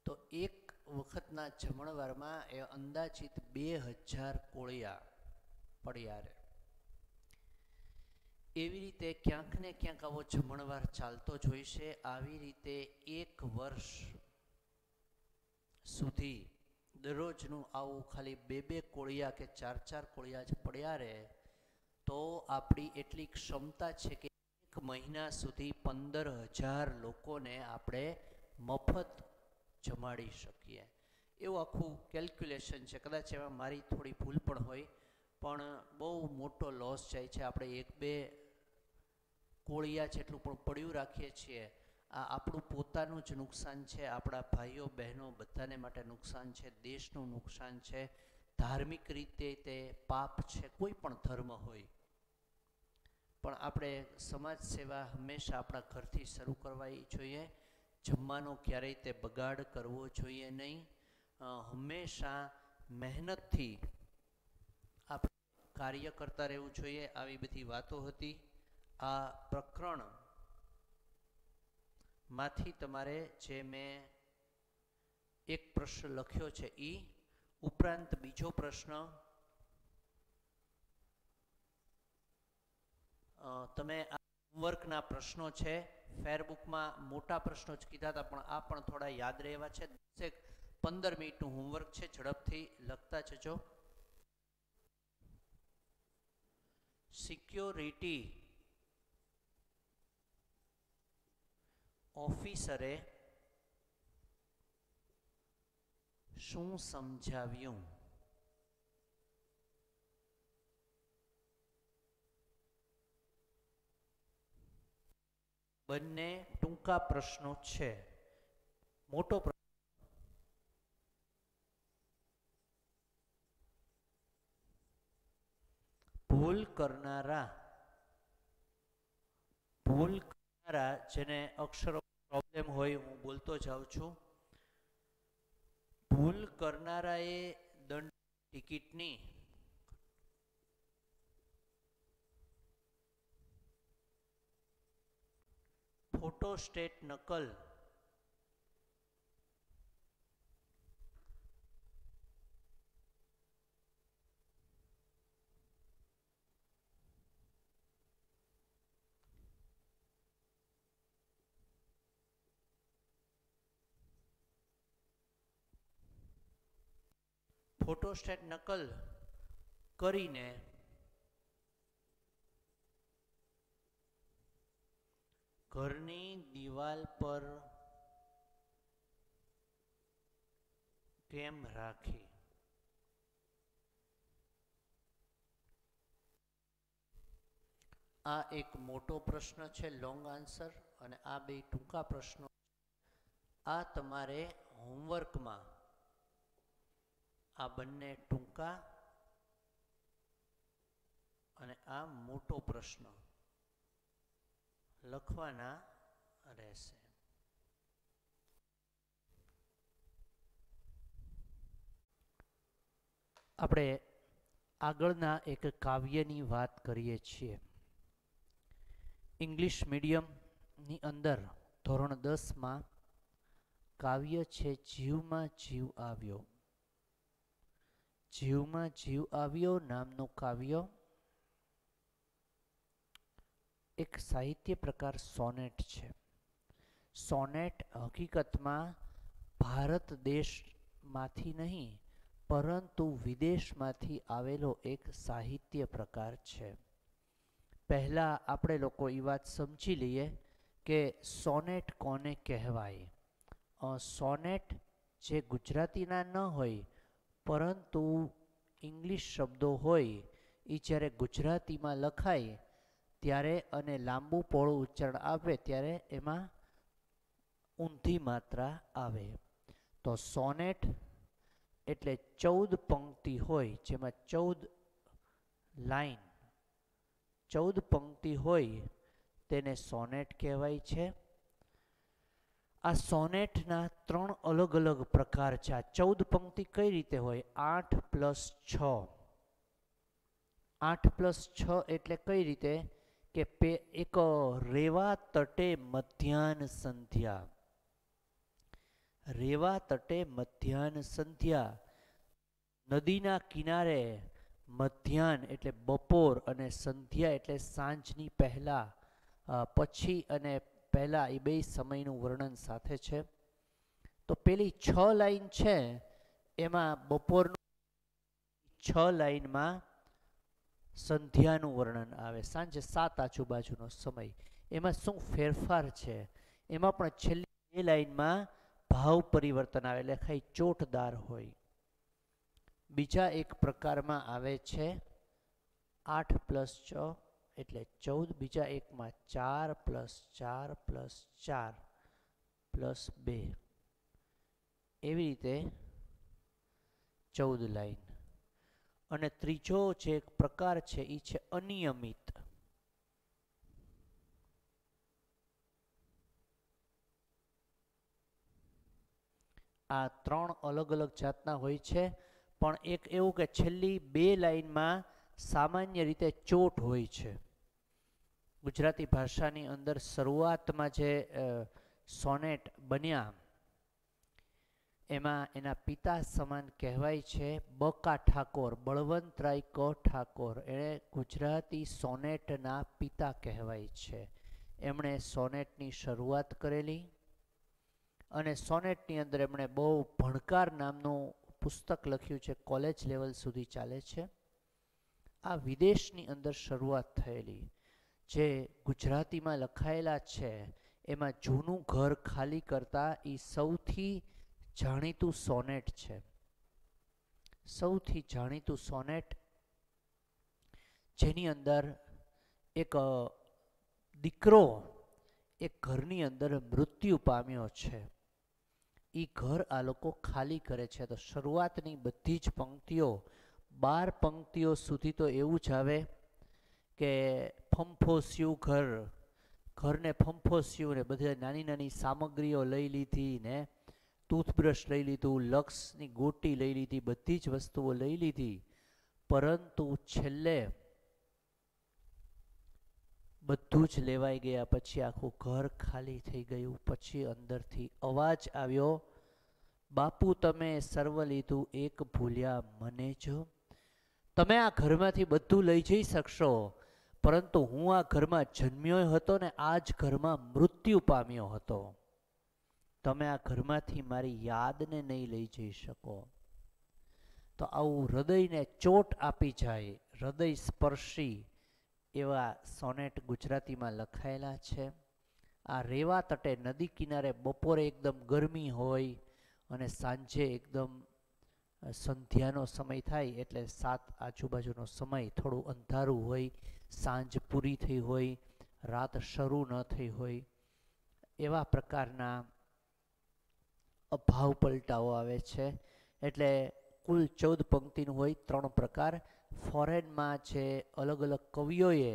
તો એક વખતના જમણવારમાં એ અંદાજિત 2000 કોળિયા પડ્યા રહે. એવી રીતે ક્યાંક ને ક્યાંક આવો જમણવાર ચાલતો જ હોય છે. આવી રીતે 1 વર્ષ સુધી દરરોજનું આવું ખાલી 2 કોળિયા કે 4 કોળિયા જ પડ્યા રહે તો આપણી એટલી ક્ષમતા છે કે 1 મહિના સુધી 15,000 લોકોને આપણે મફત જમાડી શકીએ. એવું આખું કેલ્ક્યુલેશન છે. કદાચ એમાં મારી થોડી ભૂલ પણ હોય, પણ બહુ મોટો લોસ જાય છે. આપણે 1-2 કોળિયા જેટલું પણ પડ્યું રાખીએ છીએ, આ આપણું પોતાનું જ નુકસાન છે, આપણા ભાઈઓ બહેનો બધાને માટે નુકસાન છે, દેશનું નુકસાન છે, ધાર્મિક રીતે તે પાપ છે, કોઈ પણ ધર્મ હોય. પણ આપણે સમાજ સેવા હંમેશા આપણા ઘરથી શરૂ કરવી જોઈએ. જમવાનો ક્યારેય તે બગાડ કરવો જોઈએ નહીં. હંમેશા મહેનતથી આપણે કાર્ય કરતા રહેવું જોઈએ. આવી બધી વાતો હતી. આ પ્રકરણ માંથી તમારે જે મેં એક પ્રશ્ન લખ્યો છે એ ઉપરાંત બીજો પ્રશ્ન તમે આ હોમવર્કના પ્રશ્નો છે, ફેરબુકમાં મોટા પ્રશ્નો જ કીધા હતા, પણ આ પણ થોડા યાદ રહેવા છે. 15 મિનિટનું હોમવર્ક છે, ઝડપથી લખતા જજો. સિક્યોરિટી ઓફિસરે શું સમજાવ્યું? બંને ટૂંકા પ્રશ્નો છે. મોટો ભૂલ કરનારા જેને અક્ષરો પ્રોબ્લેમ હોય, હું બોલતો જાઉં છું. ભૂલ કરનારાએ દંડ ટિકિટની ફોટોસ્ટેટ નકલ કરીને ઘરની દિવાલ પર કેમ રાખી? આ એક મોટો પ્રશ્ન છે, લોંગ આન્સર, અને આ બે ટૂંકા પ્રશ્નો. આ તમારે હોમવર્કમાં આ બંને ટૂંકા અને આ મોટો પ્રશ્ન લખવાના રહેશે. આપણે આગળના એક કાવ્યની વાત કરીએ છીએ. ઇંગ્લિશ મીડિયમની અંદર ધોરણ 10માં કાવ્ય છે જીવમાં જીવ આવ્યો. જીવમાં જીવ આવ્યો નામનું કાવ્ય એક સાહિત્ય પ્રકાર સોનેટ છે. સોનેટ હકીકતમાં ભારત દેશમાંથી નહીં પરંતુ વિદેશમાંથી આવેલો એક સાહિત્ય પ્રકાર છે. પહેલાં આપણે લોકો એ વાત સમજી લઈએ કે સોનેટ કોને કહેવાય. સોનેટ જે ગુજરાતીના ન હોય પરંતુ ઇંગ્લિશ શબ્દો હોય એ જ્યારે ગુજરાતીમાં લખાય ત્યારે અને લાંબુ પહોળું ઉચ્ચારણ આવે ત્યારે એમાં ઊંધી માત્રા આવે. તો સોનેટ એટલે 14 પંક્તિ હોય, જેમાં 14 લાઈન 14 પંક્તિ હોય તેને સોનેટ કહેવાય છે. આ સોનેટના 3 અલગ અલગ પ્રકાર છે. આ 14 પંક્તિ કઈ રીતે હોય? 8+6. 8+6 એટલે કઈ રીતે કે એક રેવા તટે મધ્યાહ્ન સંધ્યા. રેવા તટે મધ્યાહ્ન સંધ્યા, નદીના કિનારે મધ્યાહ્ન એટલે બપોર અને સંધ્યા એટલે સાંજની પહેલા, પછી અને પહેલા, એ બે સમયનું વર્ણન સાથે છે. તો પેલી 6 લાઈન છે એમાં બપોરનું, 6 લાઈનમાં સંધ્યાનું વર્ણન આવે, સાંજે 7 આજુબાજુનો સમય. એમાં શું ફેરફાર છે? એમાં પણ છેલ્લી 2 લાઈનમાં ભાવ પરિવર્તન આવે, લખાય ચોટદાર હોય. બીજા એક પ્રકારમાં આવે છે 8+6 એટલે 14, બીજા એકમાં 4+4+4+2, એવી રીતે 14 લાઈન. અને ત્રીજો જે પ્રકાર છે એ છે અનિયમિત. આ 3 અલગ અલગ જાતના હોય છે, પણ એક એવું કે છેલ્લી 2 લાઈનમાં સામાન્ય રીતે ચોટ હોય છે. ગુજરાતી ભાષાની અંદર શરૂઆતમાં જે સોનેટ બન્યા એમાં એના પિતા સમાન કહેવાય છે બકા ઠાકોર, બળવંતરાય ક ઠાકોર. એણે ગુજરાતી સોનેટના પિતા કહેવાય છે. એમણે સોનેટની શરૂઆત કરેલી અને સોનેટની અંદર એમણે બહુ ભણકાર નામનું પુસ્તક લખ્યું છે, કોલેજ લેવલ સુધી ચાલે છે. આ વિદેશની અંદર શરૂઆત થયેલી. જે ગુજરાતીમાં લખાયેલા છે એમાં જૂનું ઘર ખાલી કરતા એ સૌથી જાણીતું સોનેટ છે. સૌથી જાણીતું સોનેટ, જેની અંદર એક દીકરો એક ઘરની અંદર મૃત્યુ પામ્યો છે. એ ઘર આ લોકો ખાલી કરે છે. તો શરૂઆતની બધી જ પંક્તિઓ 12 પંક્તિઓ સુધી તો એવું જ આવે કે ફંફોસ્યું ઘર, ઘરને ફંફોસ્યું ને બધી નાની નાની સામગ્રીઓ લઈ લીધી ને ટૂથબ્રશ લઈ લીધું, લક્સની ગોટી લઈ લીધી, બધી જ વસ્તુઓ લઈ લીધી, પરંતુ છેલ્લે બધું જ લેવાઈ ગયા પછી આખું ઘર ખાલી થઈ ગયું. પછી અંદરથી અવાજ આવ્યો, બાપુ તમે સર્વ લીધું એક ભૂલ્યા મને જ. તમે આ ઘરમાંથી બધું લઈ જઈ શકશો, પરંતુ હું આ ઘરમાં જન્મ્યો હતો ને આ જ ઘરમાં મૃત્યુ પામ્યો હતો. તમે આ ઘરમાંથી મારી યાદને નહીં લઈ જઈ શકો. તો આવું હૃદયને ચોટ આપી જાય, હૃદય સ્પર્શી એવા સોનેટ ગુજરાતીમાં લખાયેલા છે. આ રેવા તટે નદી કિનારે બપોરે એકદમ ગરમી હોય અને સાંજે એકદમ સંધ્યાનો સમય થાય એટલે 7 આજુબાજુનો સમય, થોડું અંધારું હોય, સાંજ પૂરી થઈ હોય, રાત શરૂ ન થઈ હોય, એવા પ્રકારના ભાવ પલટાઓ આવે છે. એટલે કુલ 14 પંક્તિનું હોય, 3 પ્રકાર. ફોરેનમાં છે અલગ અલગ કવિઓએ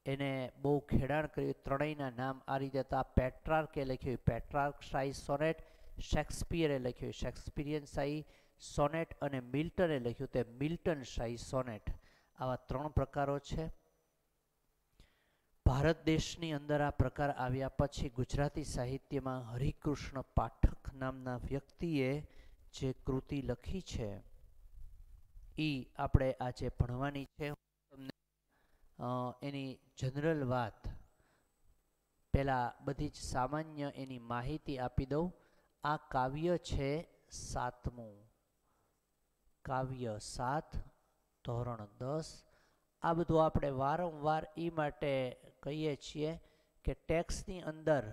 એને બહુ ખેડાણ કર્યું. ત્રણેયના નામ આ રીતે હતા. પેટ્રાર્કે લખ્યું પેટ્રાર્ક શાહી સોનેટ, શેક્સપિયરે લખ્યું શેક્સપિયરિયન શાહી સોનેટ અને મિલ્ટને લખ્યું તે મિલ્ટન શાહી સોનેટ. આવા 3 પ્રકારો છે. ભારત દેશની અંદર આ પ્રકાર આવ્યા પછી ગુજરાતી સાહિત્યમાં હરિકૃષ્ણ પાઠક નામના વ્યક્તિએ જે કૃતિ લખી છે એ આપણે આજે ભણવાની છે. તમને એની જનરલ વાત પહેલાં બધી જ સામાન્ય એની માહિતી આપી દઉં. આ કાવ્ય છે 7મું, કાવ્ય 7, ધોરણ 10. આ બધું આપણે વારંવાર એ માટે કહીએ છીએ કે ટેક્સ્ટની અંદર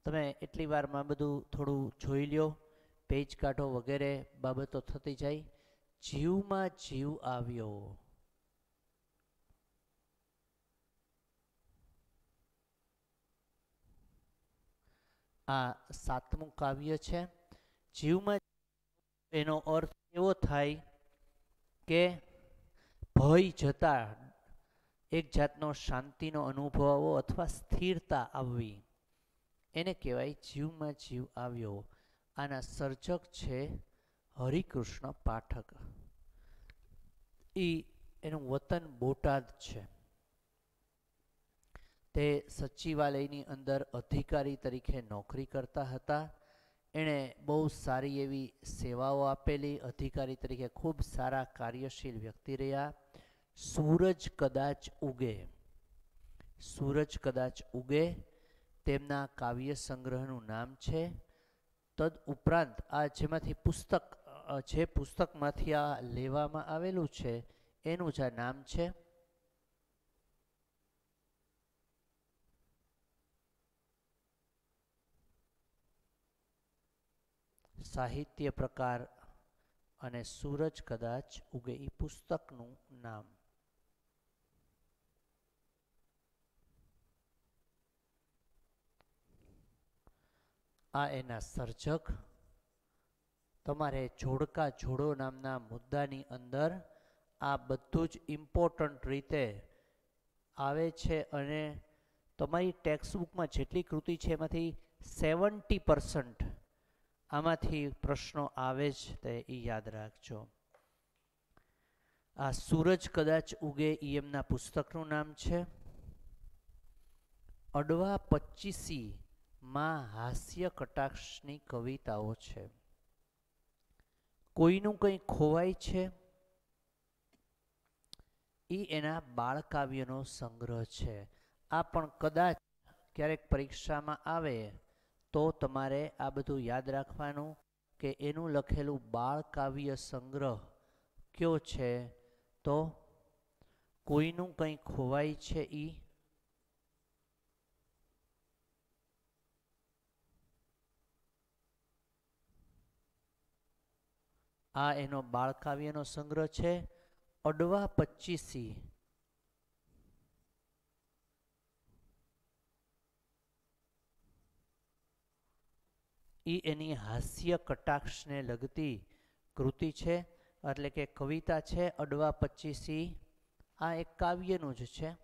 તમે એટલી વારમાં બધું થોડું જોઈ લ્યો, પેજ કાઢો વગેરે બાબતો થતી જાય. જીવમાં જીવ આવ્યો. આ 7મું કાવ્ય છે. જીવમાં એનો અર્થ એવો થાય કે ભય જતા એક જાતનો શાંતિનો અનુભવ આવવો અથવા સ્થિરતા આવવી, એને કહેવાય જીવમાં જીવ આવ્યો. આના સર્જક છે હરિકૃષ્ણ પાઠક. એનું વતન બોટાદ છે. તે સચિવાલયની અંદર અધિકારી તરીકે નોકરી કરતા હતા. એણે બહુ સારી એવી સેવાઓ આપેલી. અધિકારી તરીકે ખૂબ સારા કાર્યશીલ વ્યક્તિ રહ્યા. સૂરજ કદાચ ઉગે, સૂરજ કદાચ ઉગે તેમના કાવ્ય સંગ્રહનું નામ છે. તદ ઉપરાંત આ જેમાંથી પુસ્તક, જે પુસ્તકમાંથી આ લેવામાં આવેલું છે એનું જ આ નામ છે. સાહિત્ય પ્રકાર અને સૂરજ કદાચ ઉગે એ પુસ્તકનું નામ. આ એના સર્જક. તમારે જોડકા જોડો નામના મુદ્દાની અંદર આ બધું જ ઇમ્પોર્ટન્ટ રીતે આવે છે અને તમારી ટેક્સ્ટબુકમાં જેટલી કૃતિ છે એમાંથી 70% આમાંથી પ્રશ્નો આવે જ, તે એ યાદ રાખજો. આ સૂરજ કદાચ ઉગે એ એમના પુસ્તકનું નામ છે. અડવા 25માં હાસ્ય કટાક્ષની કવિતાઓ છે. કોઈનું કંઈ ખોવાય છે એ એના બાળકાવ્યનો સંગ્રહ છે. આ પણ કદાચ ક્યારેક પરીક્ષામાં આવે તો તમારે આ બધું યાદ રાખવાનું કે એનું લખેલું બાળકાવ્ય સંગ્રહ કયો છે. તો કોઈનું કંઈ ખોવાય છે એ આ એનો બાળકાવ્યનો સંગ્રહ છે. અડવા 25 એ એની હાસ્ય કટાક્ષને લગતી કૃતિ છે, એટલે કે કવિતા છે. અડવા પચીસી આ એક કાવ્યનું જ છે.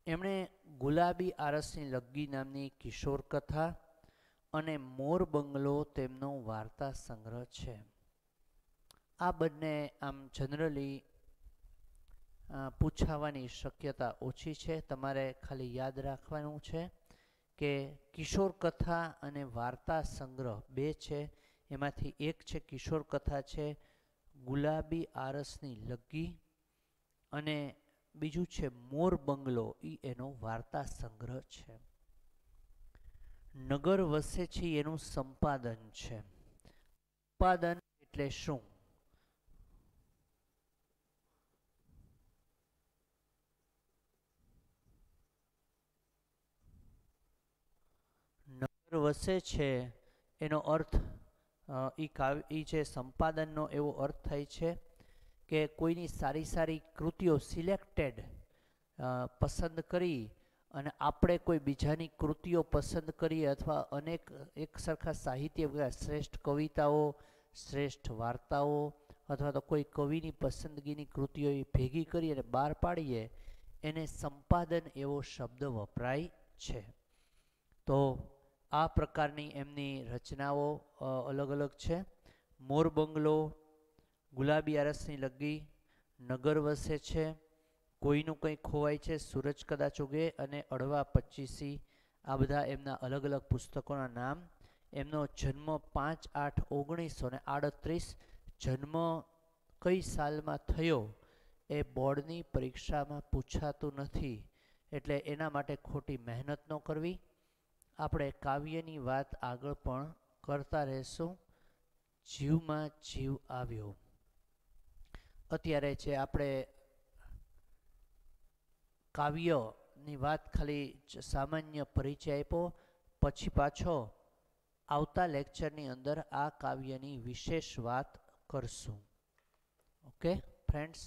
એમણે ગુલાબી આરસની લગ્ગી નામની કિશોર કથા અને મોર બંગલો તેમનો વાર્તા સંગ્રહ છે. આ બંને આમ જનરલી પૂછાવાની શક્યતા ઓછી છે. તમારે ખાલી યાદ રાખવાનું છે કે કિશોર કથા અને વાર્તા સંગ્રહ બે છે. એમાંથી એક છે કિશોર કથા છે ગુલાબી આરસની લગ્ગી, અને બીજું છે મોર બંગલો, એનો વાર્તા સંગ્રહ છે. નગર વસે છે એનું સંપાદન છે. સંપાદન એટલે શું? નગર વસે છે એનો અર્થ ઈ જે સંપાદનનો એવો અર્થ થાય છે કે કોઈની સારી સારી કૃતિઓ સિલેક્ટેડ પસંદ કરી અને આપણે કોઈ બીજાની કૃતિઓ પસંદ કરીએ, અથવા અનેક એક સરખા સાહિત્ય શ્રેષ્ઠ કવિતાઓ, શ્રેષ્ઠ વાર્તાઓ, અથવા તો કોઈ કવિની પસંદગીની કૃતિઓ ભેગી કરી અને બહાર પાડીએ, એને સંપાદન એવો શબ્દ વપરાય છે. તો આ પ્રકારની એમની રચનાઓ અલગ અલગ છે. મોર બંગલો, ગુલાબી આરસની લગ્ગી, નગર વસે છે, કોઈનું કંઈ ખોવાય છે, સૂરજ કદાચ ઉગે, અને અડવા પચીસી, આ બધા એમના અલગ અલગ પુસ્તકોના નામ. એમનો જન્મ 5/8/1938, જન્મ કઈ સાલમાં થયો એ બોર્ડની પરીક્ષામાં પૂછાતું નથી, એટલે એના માટે ખોટી મહેનત ન કરવી. આપણે કાવ્યની વાત આગળ પણ કરતા રહેશું. જીવમાં જીવ આવ્યો. અત્યારે જે આપણે કાવ્યની વાત ખાલી સામાન્ય પરિચય આપ્યો, પછી પાછો આવતા લેક્ચરની અંદર આ કાવ્યની વિશેષ વાત કરશું. Okay friends.